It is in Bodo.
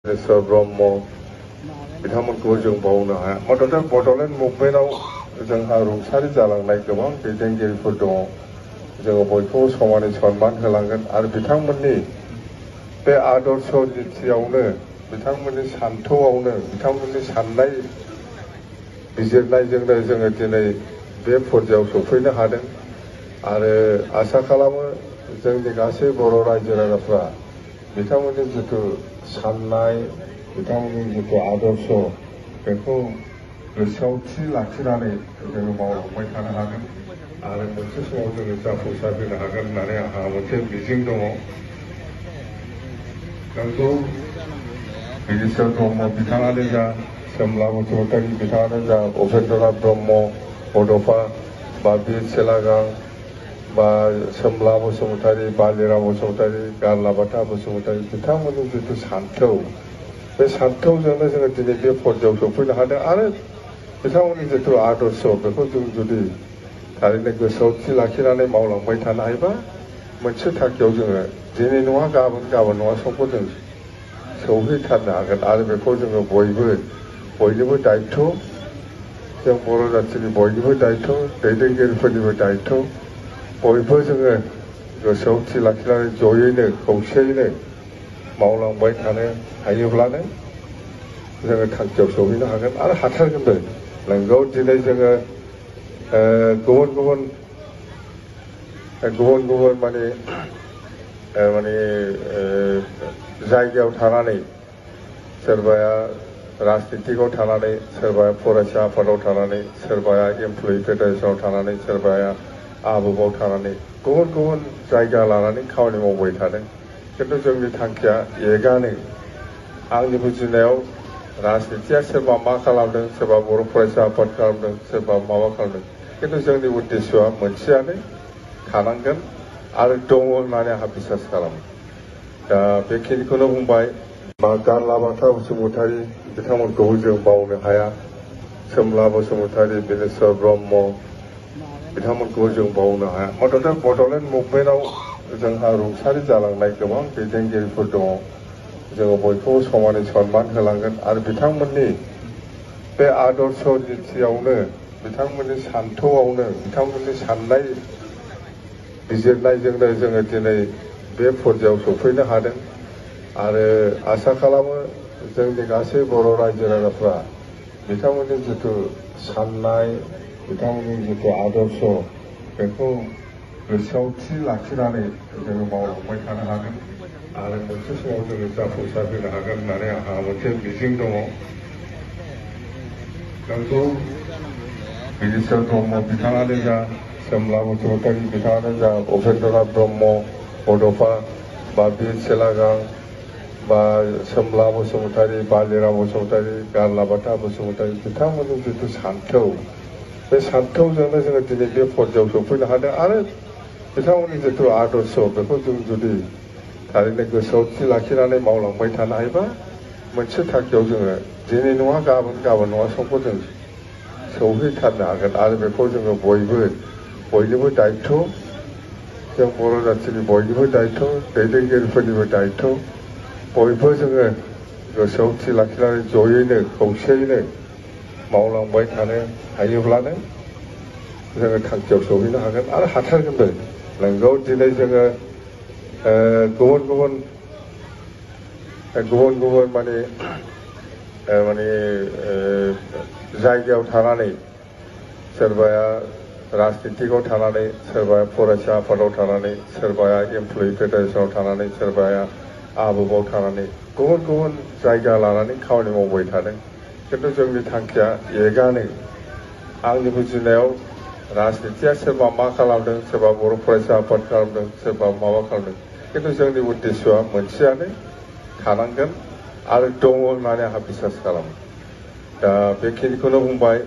Sir Brahmo, बिथांमोनखौ जों बावनो हाया। मानोना बड'लेण्ड मुभमेन्टआव जोंहा रुंसारि जालांनाय गोबां दैदेनगिरिफोर दङ। जोङो बयखौबो समानै सनमान होलांगोन आरो बिथांमोननि बे आदर्श नीतियावनो, बिथांमोननि सान्थौआवनो, बिथांमोननि साननाय बिजिरनायजोंनो जोङो दिनै बे पर्यायाव सफैनो हादों आरो आसा खालामो जोंनि गासै बर' रायजो राजाफ्रा बिथांमोननि जिथु साननाय, बिथांमोननि जिथु आदर्श बेखौ गोसोआव थि लाखिनानै जोङो मावलांबाय थानो हागोन आरो मोनसे समाव जोङो जाफुंसार होनो हागोन होननानै आंहा मोनसे मिजिं दङ। नोंगौ बिरेस्वर ब्रह्म बिथाङानो जा, सोमला बसुमतारी बिथाङानो जा, उपेन्द्रनाथ ब्रह्म बड'फा बा बिर सेलागां बा सोमला बसुमतारी, बालिराम बसुमतारी, गारलाबाथा बसुमतारी बिथांमोननि जिथु सान्थौ, बे सान्थौजोंनो जोङो दिनै बे पर्यायाव सफैनो हादों आरो बिथांमोननि जिथु आदर्श बेखौ जों जुदि थारैनो गोसोआव थि लाखिनानै मावलांबाय थानो हायोबा मोनसे थांखियाव जोङो दिनै नङा गाबोन, गाबोन नङा समखौ जों सौहैथारनो हागोन आरो बेखौ जोङो बयनिबो दायित्व, जों बर' जाथिनि बयनिबो दायित्व, दैदेनगिरिफोरनिबो दायित्व, बयबो जोङो गोसोआव थि लाखिनानै जयैनो खौसेयैनो मावलांबाय थानो हायोब्लानो जोङो थांखियाव सौहैनो हागोन आरो हाथारगोनबो। नोंगौ दिनै जोङो गुबुन गुबुन माने जायगायाव थानानै, सोरबाया राजनितिकआव थानानै, सोरबाया फरायसा आफादाव थानानै, सोरबाया एमप्लयि फेडारेसनाव थानानै, सोरबाया आबुबाव थानानै गुबुन जायगा लानानै खामानि मावबाय थादों। खिन्थु जोंनि थांखिया एगानो। आंनि बुजिनायाव राजनितिया सोरबा मा खालामदों, सोरबा बर' फरायसा आफाद खालामदों, सोरबा माबा खालामदों, खिन्थु जोंनि उद्देश्यआ मोनसेयानो थानांगोन आरो दङ होननानै आंहा बिसास खालामो। दा बेखिनिखौनो बुंबाय। गारलाबाथा बसुमतारी बिथांमोनखौबो जों बावनो हाया। सोमला बसुमतारी, बिरेस्वर ब्रह्म बिथांमोनखौबो जों बावनो हाया। मानोना बड'लेण्ड मुभमेन्टआव जोंहा रुंसारि जालांनाय गोबां दैदेनगिरिफोर दङ। जोङो बयखौबो समानै सनमान होलांगोन आरो बिथांमोननि बे आदर्श नीतियावनो, बिथांमोननि सान्थौआवनो, बिथांमोननि साननाय बिजिरनायजोंनो जोङो दिनै बे पर्यायाव सफैनो हादों आरो आसा खालामो जोंनि गासै बर' रायजो राजाफ्रा बिथांमोननि जिथु साननाय, बिथांमोननि जिथु आदर्श बेखौ गोसोआव थि लाखिनानै जोङो मावलांबाय थानो हागोन आरो मोनसे समाव जोङो जाफुंसार होनो हागोन होननानै आंहा मोनसे मिजिं दङ। नोंगौ बिरेस्वर ब्रह्म बिथाङानो जा, सोमला बसुमतारी बिथाङानो जा, उपेन्द्रनाथ ब्रह्म बड'फा बा बिर सेलागां बा सोमला बसुमतारी, बालिराम बसुमतारी, गारलाबाथा बसुमतारी बिथांमोननि जिथु सान्थौ, बे सान्थौजोंनो जोङो दिनै बे पर्यायाव सफैनो हादों आरो बिथांमोननि जिथु आदर्श बेखौ जों जुदि थारैनो गोसोआव थि लाखिनानै मावलांबाय थानो हायोबा मोनसे थांखियाव जोङो दिनै नङा गाबोन, गाबोन नङा समखौ जों सौहैथारनो हागोन आरो बेखौ जोङो बयनिबो दायित्व, जों बर' जाथिनि बयनिबो दायित्व, दैदेनगिरिफोरनिबो दायित्व, बयबो जोङो गोसोआव थि लाखिनानै जयैनो खौसेयैनो मावलांबाय थानो हायोब्लानो जोङो थांखियाव सौहैनो हागोन आरो हाथारगोनबो। नोंगौ दिनै जोङो गुबुन जायगायाव थानानै, सोरबाया राजनितिकआव थानानै, सोरबाया फरायसा आफादाव थानानै, सोरबाया एमप्लयि फेडारेसनाव थानानै, सोरबाया आबुबाव थानानै गुबुन जायगा लानानै खामानि मावबाय थादों। खिन्थु जोंनि थांखिया एगानो। आंनि बुजिनायाव राजनितिया सोरबा मा खालामदों, सोरबा बर' फरायसा आफाद खालामदों, सोरबा माबा खालामदों, खिन्थु जोंनि उद्देश्यआ मोनसेयानो थानांगोन आरो दङ होननानै आंहा बिसास खालामो। दा बेखिनिखौनो बुंबाय।